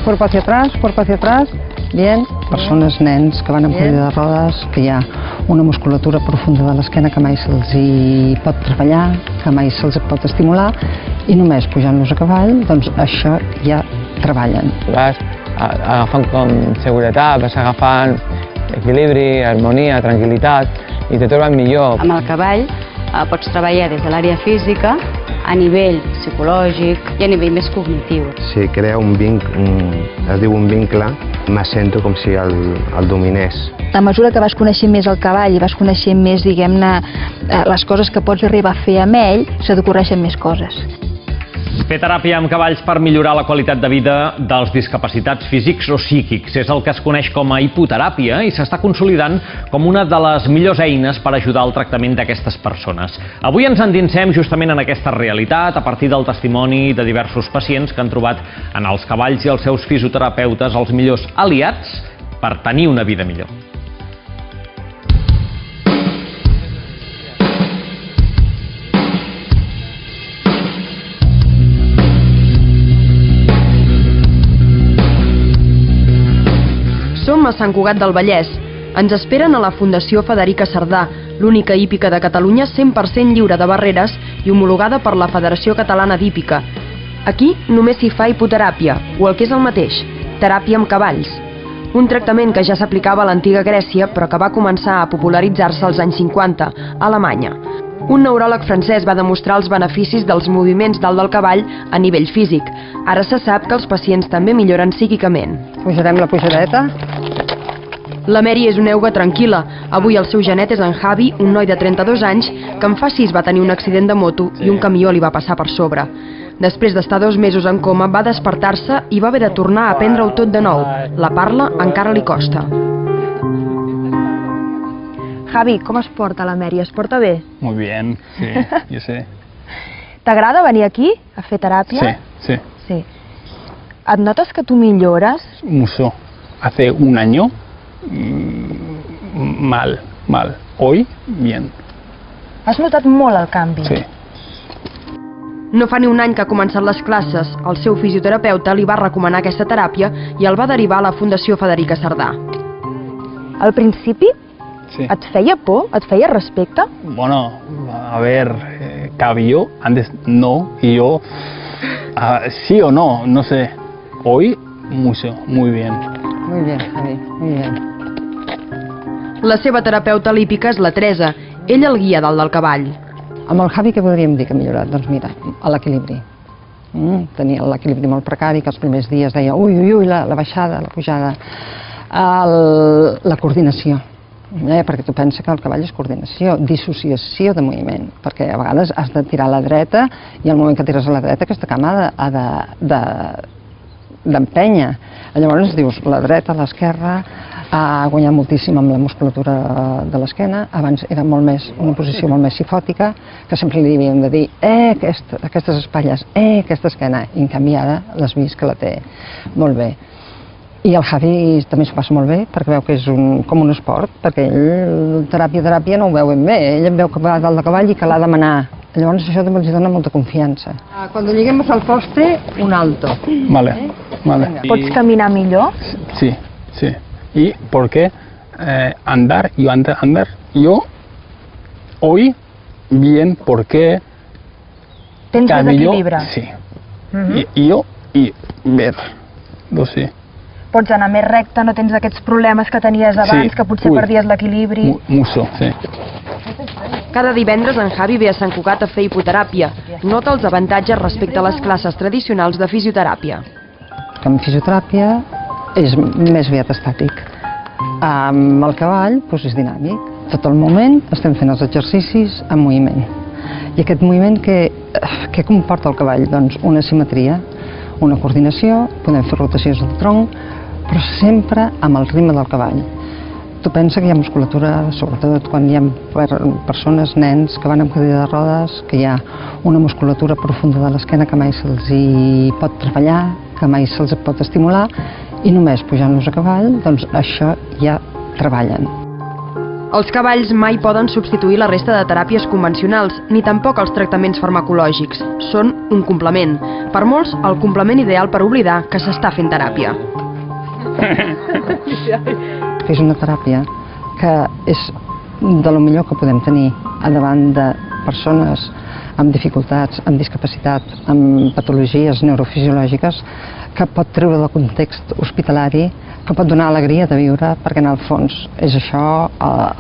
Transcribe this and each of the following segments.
cuerpo hacia atrás, bien. Persones, nens que van amb cadira de rodes, que hi ha una musculatura profunda de l'esquena que mai se'ls hi pot treballar, que mai se'ls pot estimular, i només pujant-los a cavall, doncs això ja treballen. Vas agafant com seguretat, vas agafant equilibri, harmonia, tranquil·litat, i te trobes millor. Amb el cavall pots treballar des de l'àrea física, a nivell psicològic i a nivell més cognitiu. Si crea un vincle, es diu un vincle, me sento com si el dominés. A mesura que vas coneixent més el cavall i vas coneixent més, diguem-ne, les coses que pots arribar a fer amb ell, se t'ocorreixen més coses. Fer teràpia amb cavalls per millorar la qualitat de vida dels discapacitats físics o psíquics és el que es coneix com a hipoteràpia i s'està consolidant com una de les millors eines per ajudar al tractament d'aquestes persones. Avui ens endinsem justament en aquesta realitat a partir del testimoni de diversos pacients que han trobat en els cavalls i els seus fisioterapeutes els millors aliats per tenir una vida millor. Som a Sant Cugat del Vallès. Ens esperen a la Fundació Federica Sardà, l'única hípica de Catalunya 100% lliure de barreres i homologada per la Federació Catalana d'Hípica. Aquí només s'hi fa hipoteràpia, o el que és el mateix, teràpia amb cavalls. Un tractament que ja s'aplicava a l'antiga Grècia, però que va començar a popularitzar-se als anys 50, a Alemanya. Un neuròleg francès va demostrar els beneficis dels moviments dalt del cavall a nivell físic. Ara se sap que els pacients també milloren psíquicament. Pujarem la pujadeta. La Mary és una euga tranquil·la. Avui el seu genet és en Javi, un noi de 32 anys, que en fa 6 va tenir un accident de moto i un camió li va passar per sobre. Després d'estar 2 mesos en coma, va despertar-se i va haver de tornar a aprendre-ho tot de nou. La parla encara li costa. Javi, com es porta la Mary? Es porta bé? Muy bien, sí, yo sé. T'agrada venir aquí a fer teràpia? Sí. Sí. Et notes que tu millores? Mucho. Hace un año, mal. Hoy, bien. Has notat molt el canvi? Sí. No fa ni un any que ha començat les classes. El seu fisioterapeuta li va recomanar aquesta teràpia i el va derivar a la Fundació Federica Sardà. Al principi, Sí. et feia por? Et feia respecte? Bueno, a ver, cabello, antes no, y yo, sí o no, no sé. Hoy, mucho, muy bien. Muy bien, Javi, muy bien. La seva terapeuta hípica és la Teresa. Ella el guia dalt del cavall. Amb el Javi què podríem dir que ha millorat? Doncs mira, a l'equilibri. Tenia l'equilibri molt precari, que els primers dies deia ui, la baixada, la pujada. La coordinació. Perquè tu penses que el cavall és coordinació, dissociació de moviment, perquè a vegades has de tirar a la dreta i al moment que tires a la dreta aquesta cama ha d'empènyer. Llavors dius la dreta, l'esquerra, ha guanyat moltíssim amb la musculatura de l'esquena. Abans era una posició molt més sifòtica, que sempre li havíem de dir aquestes espatlles, aquesta esquena, i en canvi ara l'has vist que la té molt bé. I el Javi també s'ho passa molt bé, perquè veu que és com un esport, perquè ell teràpia no ho veu ben bé, ell veu que va dalt de cavall i que l'ha de manar. Llavors això també els dona molta confiança. Quan lleguemos al poste, un alto. Vale. Pots caminar millor? Sí. ¿Y por qué andar? Yo hoy bien, porque Tens més cabello, equilibri? sí. Y ver, lo sé. Pots anar més recte, no tens aquests problemes que tenies abans, que potser perdies l'equilibri. Mucho, sí. Cada divendres en Javi ve a Sant Cugat a fer hipoteràpia. Nota els avantatges respecte a les classes tradicionals de fisioteràpia. Amb fisioteràpia és més aviat estàtic. Amb el cavall és dinàmic. Tot el moment estem fent els exercicis en moviment. I aquest moviment què comporta el cavall? Doncs una simetria, una coordinació, podem fer rotacions del tronc, però sempre amb el ritme del cavall. Tu pensa que hi ha musculatura, sobretot quan hi ha persones, nens, que van amb cadira de rodes, que hi ha una musculatura profunda de l'esquena que mai se'ls hi pot treballar, que mai se'ls pot estimular, i només pujant-los a cavall, doncs això ja treballen. Els cavalls mai poden substituir la resta de teràpies convencionals, ni tampoc els tractaments farmacològics. Són un complement. Per molts, el complement ideal per oblidar que s'està fent teràpia. És una teràpia que és de lo millor que podem tenir davant de persones amb dificultats, amb discapacitat, amb patologies neurofisiològiques, que pot treure del context hospitalari, que pot donar alegria de viure, perquè en el fons és això,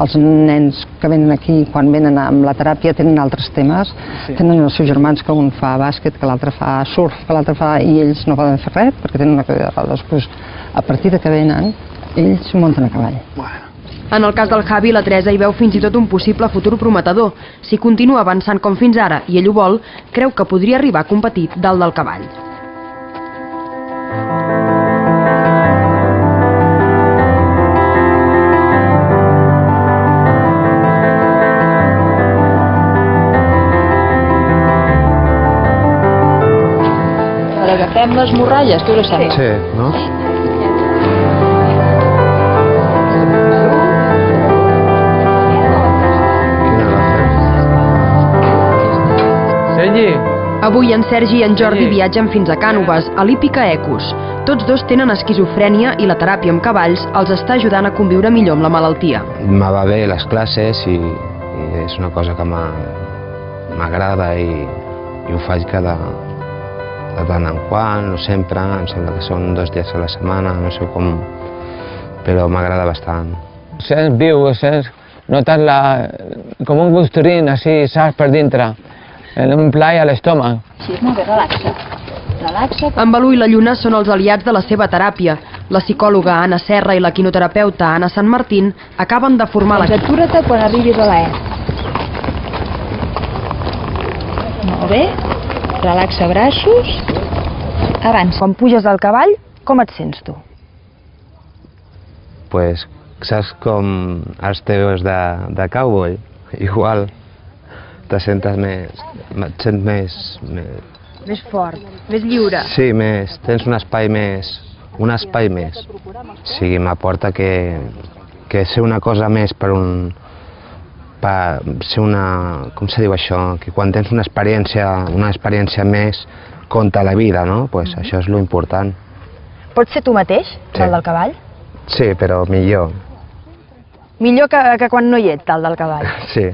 els nens que venen aquí, quan venen amb la teràpia, tenen altres temes, tenen els seus germans, que un fa bàsquet, que l'altre fa surf, que l'altre fa... i ells no poden fer res, perquè tenen una cadira de rodes. Pues, a partir de que venen, ells munten a cavall. En el cas del Javi, la Teresa hi veu fins i tot un possible futur prometedor. Si continua avançant com fins ara, i ell ho vol, creu que podria arribar a competir dalt del cavall. Agafem les morralles, què us sembla? Sí, no? Sergi! Avui en Sergi i en Jordi viatgen fins a Cànoves, a l'hípica Ecos. Tots dos tenen esquizofrènia i la teràpia amb cavalls els està ajudant a conviure millor amb la malaltia. Me va bé les classes i és una cosa que m'agrada i ho faig de tant en quant, no sempre, em sembla que són 2 dies a la setmana, no sé com, però m'agrada bastant. Sents viu, notes com un gustorín, així, saps, per dintre, un plaer a l'estómac. Sí, és molt bé, relaxa. Relaxa. En Balú i la Lluna són els aliats de la seva teràpia. La psicòloga Anna Serra i la quinoterapeuta Anna Sant Martín acaben de formar Doncs atura't quan arribis a la E. Molt bé. Relaxa braços. Avança. Quan puges al cavall, com et sents tu? Pues, saps com els teus de cowboy? Igual, et sents més... Més fort, més lliure. Sí, tens un espai més. Sí, m'aporta que ser una cosa més per ser una... Com se diu això? Que quan tens una experiència més contra la vida, no? Pues això és lo important. Pots ser tu mateix, dalt del cavall? Sí, però millor. Millor que quan no hi ets, dalt del cavall. Sí.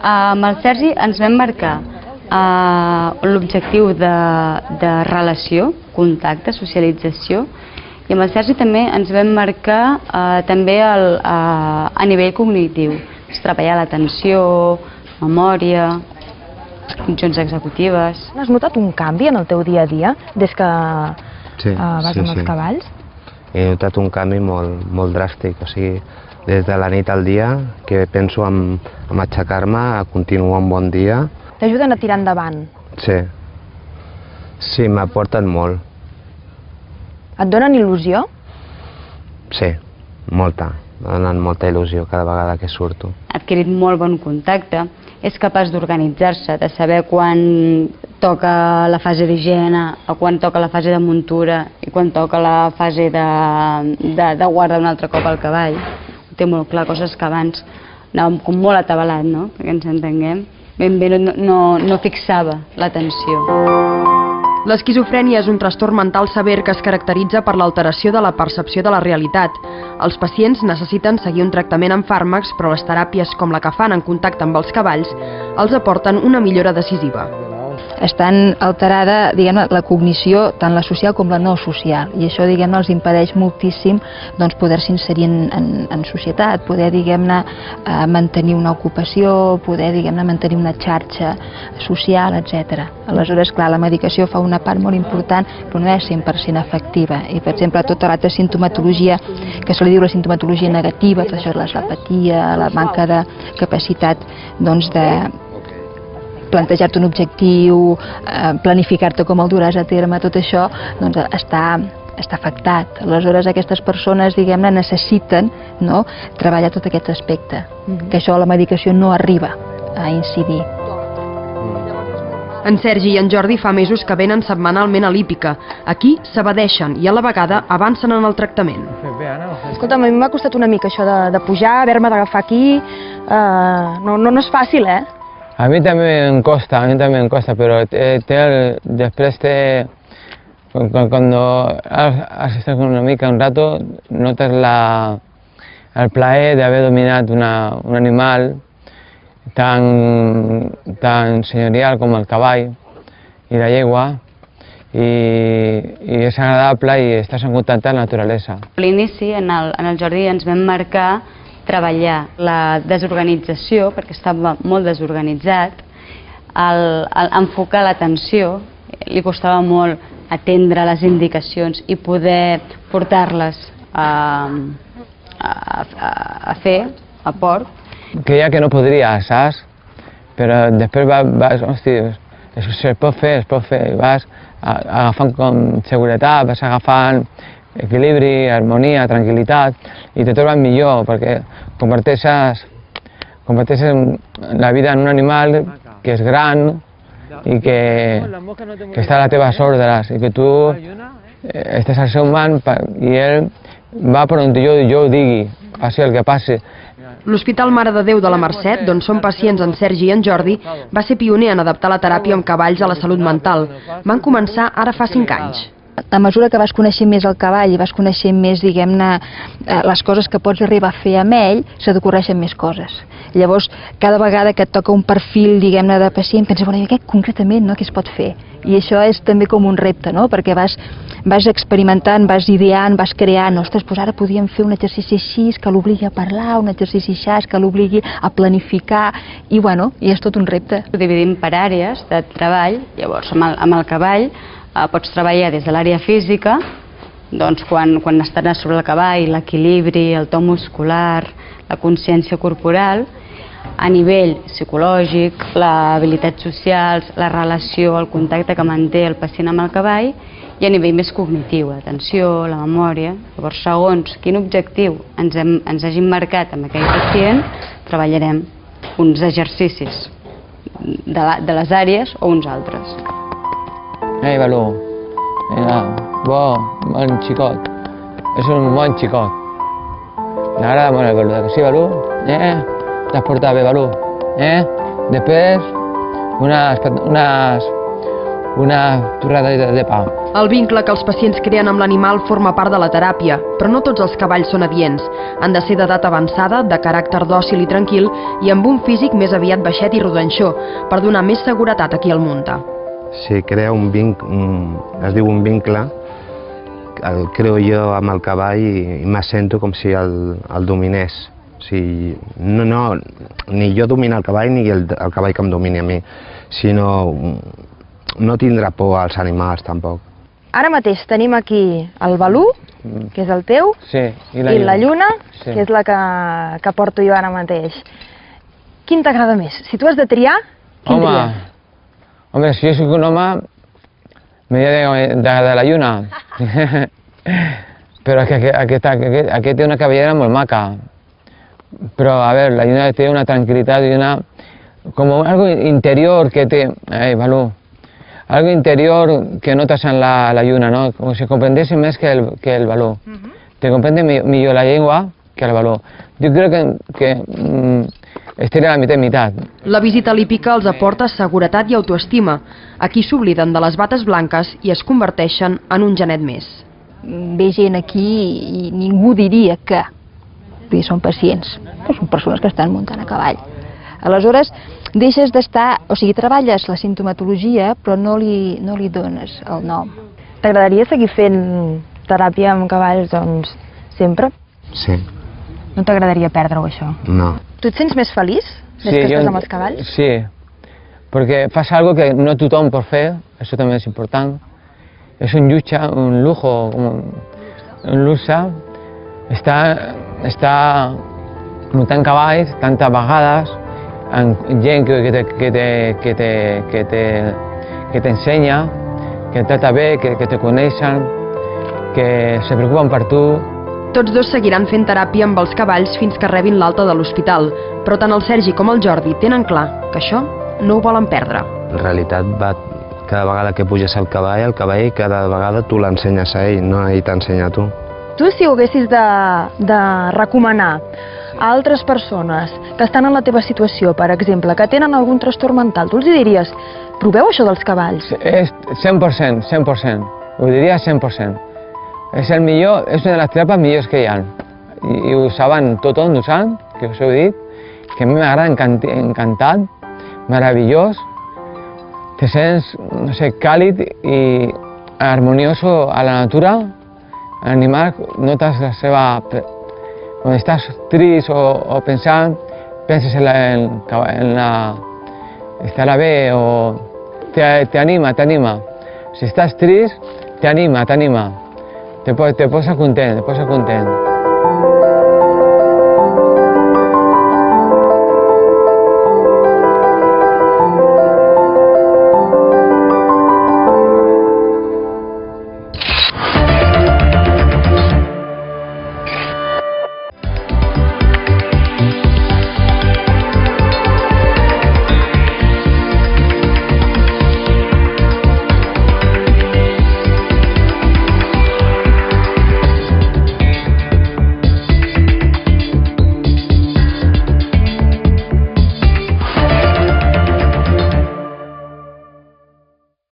Amb el Sergi ens vam marcar l'objectiu de relació, contacte, socialització, i amb el Sergi també ens vam marcar també a nivell cognitiu, treballar l'atenció, memòria, funcions executives. Has notat un canvi en el teu dia a dia des que vas amb els cavalls? He notat un canvi molt dràstic, o sigui, des de la nit al dia, que penso en aixecar-me, a continuar un bon dia. T'ajuden a tirar endavant? Sí. Sí, m'aporten molt. Et donen il·lusió? Sí, molta. Em donen molta il·lusió cada vegada que surto. Ha adquirit molt bon contacte, és capaç d'organitzar-se, de saber quan toca la fase d'higiene, o quan toca la fase de muntura i quan toca la fase de guardar un altre cop al cavall. Ho té molt clar, coses que abans anàvem com molt atabalat, no? Perquè ens entenguem. Ben bé no fixava l'atenció. L'esquizofrènia és un trastorn mental sever que es caracteritza per l'alteració de la percepció de la realitat. Els pacients necessiten seguir un tractament amb fàrmacs, però les teràpies com la que fan en contacte amb els cavalls els aporten una millora decisiva. Estan alterada, diguem-ne, la cognició, tant la social com la no social, i això, diguem-ne, els impedeix moltíssim poder-se inserir en societat, poder, diguem-ne, mantenir una ocupació, poder, diguem-ne, mantenir una xarxa social, etc. Aleshores, clar, la medicació fa una part molt important, però no és 100% efectiva, i, per exemple, tota l'altra sintomatologia, que se li diu la sintomatologia negativa, tot això, l'apatia, la manca de capacitat, doncs, de plantejar-te un objectiu, planificar-te com el duràs a terme, tot això doncs, està afectat. Aleshores, aquestes persones, diguem-ne, necessiten treballar tot aquest aspecte, que això la medicació no arriba a incidir. En Sergi i en Jordi fa mesos que venen setmanalment a l'hípica. Aquí s'evadeixen i a la vegada avancen en el tractament. Escolta'm, a mi m'ha costat una mica això de pujar, haver-me d'agafar aquí. No és fàcil, eh? A mí también me cuesta, pero después cuando has estado con una mica un rato, notas el plaer de haber dominado un animal tan señorial como el cavall y la yegua, y és agradable i estàs en contacte amb la naturalesa. A l'inici, en el Jordi ens vam marcar treballar la desorganització, perquè estava molt desorganitzat, enfocar l'atenció, li costava molt atendre les indicacions i poder portar-les a fer, a port. Creia que no podria, saps? Però després vas, hosti, es pot fer, vas agafant com seguretat, vas agafant equilibri, harmonia, tranquil·litat, i te trobes millor, perquè converteixes la vida en un animal que és gran i que està a les teves ordres, i que tu estàs al seu man i ell va per on jo ho digui, passi el que passi. L'Hospital Mare de Déu de la Mercè, d'on són pacients en Sergi i en Jordi, va ser pioner en adaptar la teràpia amb cavalls a la salut mental. Van començar ara fa 5 anys. A mesura que vas coneixent més el cavall i vas coneixent més, diguem-ne, les coses que pots arribar a fer amb ell, se t'ocorreixen més coses. Llavors, cada vegada que et toca un perfil, diguem-ne, de pacient, penses, bueno, i aquest concretament, no?, què es pot fer? I això és també com un repte, no?, perquè vas experimentant, vas ideant, vas creant, ostres, doncs ara podríem fer un exercici així que l'obligui a parlar, un exercici així que l'obligui a planificar, i bueno, i és tot un repte. Ho dividim per àrees de treball, llavors amb el cavall pots treballar des de l'àrea física, doncs quan estan sobre el cavall, l'equilibri, el to muscular, la consciència corporal, a nivell psicològic, les habilitats socials, la relació, el contacte que manté el pacient amb el cavall, i a nivell més cognitiu, l'atenció, la memòria. Llavors, segons quin objectiu ens hagin marcat amb aquell pacient, treballarem uns exercicis de les àrees o uns altres. Ei, Balú, vinga, bon xicot. És un bon xicot. M'agrada molt el Balú, que sí, Balú? T'has portat bé, Balú? Després, una torradeta de pa. El vincle que els pacients creen amb l'animal forma part de la teràpia, però no tots els cavalls són adients. Han de ser d'edat avançada, de caràcter dòcil i tranquil, i amb un físic més aviat baixet i rodanxó, per donar més seguretat a qui el munta. Si crea un vincle, es diu un vincle, el creo jo amb el cavall i me sento com si el dominés. O sigui, ni jo domino el cavall ni el cavall que em domini a mi, sinó no tindrà por als animals tampoc. Ara mateix tenim aquí el Balú, que és el teu, i la Lluna, que és la que porto jo ara mateix. Quin t'agrada més? Si tu has de triar, quin tries? Hombre, si yo soy un home, me diria de la Lluna. Però aquí té una cabellera molt maca. Però, a veure, la Lluna té una tranquil·litat i como algo interior que té... Balú, algo interior que notas en la Lluna, ¿no? Como si comprendiese más que el Balú. Te comprende mejor la lengua que el Balú. Yo creo que estaria a la meitat. La visita a l'hípica els aporta seguretat i autoestima. Aquí s'obliden de les bates blanques i es converteixen en un genet més. Ve gent aquí i ningú diria que són pacients, però són persones que estan muntant a cavall. Aleshores, deixes d'estar, o sigui, treballes la sintomatologia, però no li dones el nom. T'agradaria seguir fent teràpia amb cavalls, doncs, sempre? Sí. No t'agradaria perdre-ho, això? No. Tu et sents més feliç des que estàs amb els cavalls? Sí, perquè fas algo que no tothom pot fer, això també és important. És un luxe, un lujo, un luxe. Està muntant cavalls tantes vegades, amb gent que t'ensenya, que et trata bé, que te coneixen, que se preocupen per tu. Tots dos seguiran fent teràpia amb els cavalls fins que rebin l'alta de l'hospital, però tant el Sergi com el Jordi tenen clar que això no ho volen perdre. En realitat, cada vegada que puges al cavall cada vegada tu l'ensenyes a ell, no ell t'ensenya a tu. Tu, si ho haguessis de recomanar a altres persones que estan en la teva situació, per exemple, que tenen algun trastorn mental, tu els diries, proveu això dels cavalls? És 100%, 100%. Ho diria 100%. És el millor, és una de les teràpies millors que hi ha. I ho saben, tothom ho saben, que us heu dit, que a mi m'agrada encantat, meravellós. Te sents, no sé, càlid i harmonioso a la natura. L'animal notes la seva... Quan estàs trist o pensant, penses en la... estarà bé o te anima. Si estàs trist, te anima. Te posa content.